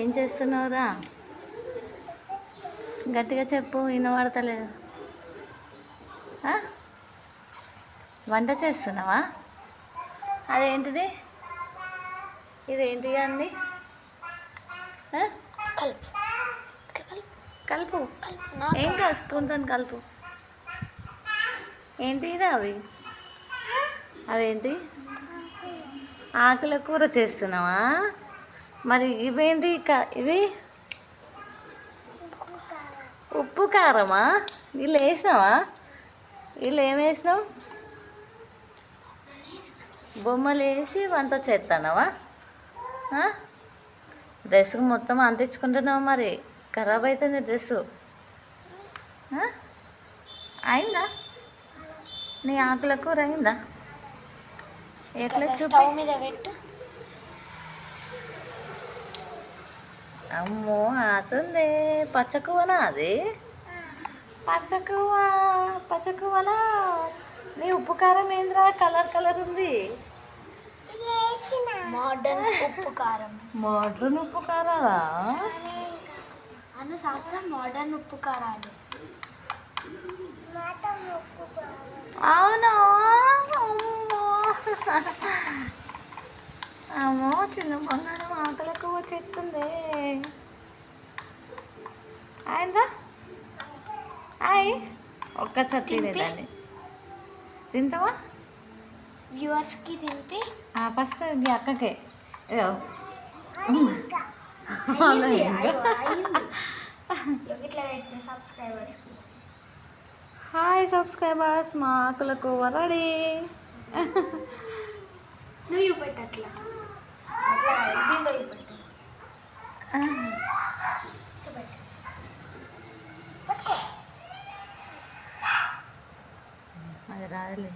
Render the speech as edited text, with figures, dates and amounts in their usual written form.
ఏం చేస్తున్నావురా? గట్టిగా చెప్పు, వినబడతలేదు. వంట చేస్తున్నావా? అదేంటిది? ఇదేంటి అండి? కలుపు. ఏం కాదు, స్పూన్తో కలుపు. ఏంటి ఇది? అవేంటి? ఆకుల కూర చేస్తున్నావా? మరి ఇవేంటి? ఇవి ఉప్పు కారమా? వీళ్ళు వేసినావా? వీళ్ళు ఏం వేసినావు? బొమ్మలు వేసి వంట చేస్తున్నావా? డ్రెస్కి మొత్తం అంటించుకుంటున్నావు, మరి ఖరాబ్ అవుతుంది డ్రెస్సు. అయిందా? నీ ఆకుల కూర అయిందా? ఎట్లా చూపి. మీద పెట్టు. అమ్మో, ఆతుంది. పచ్చకువనా అది? పచ్చకువనా? నీ ఉప్పు కారం ఏంద్రా, కలర్ కలర్ ఉంది? మోడర్న్ ఉప్పు కారం. మోడ్రన్ ఉప్పు కారాలా? అను శాస్త్రం మోడర్న్ ఉప్పు కారాలు. అవునా? అమ్మో, చిన్న బంగారం ఆకలకు చెప్తుంది. అయిందా? ఒక్కసారి తినేదాన్ని. తింటావా? వ్యూవర్స్కి తింపి ఫస్ట్ ఇది అక్కకే. హాయ్ సబ్స్క్రైబర్స్, మా ఆకులకు వరడి. నువ్వు చూపెట్టు అట్లా దీంతో చూపెట్టు. చూపెట్టు. అది రాదులే.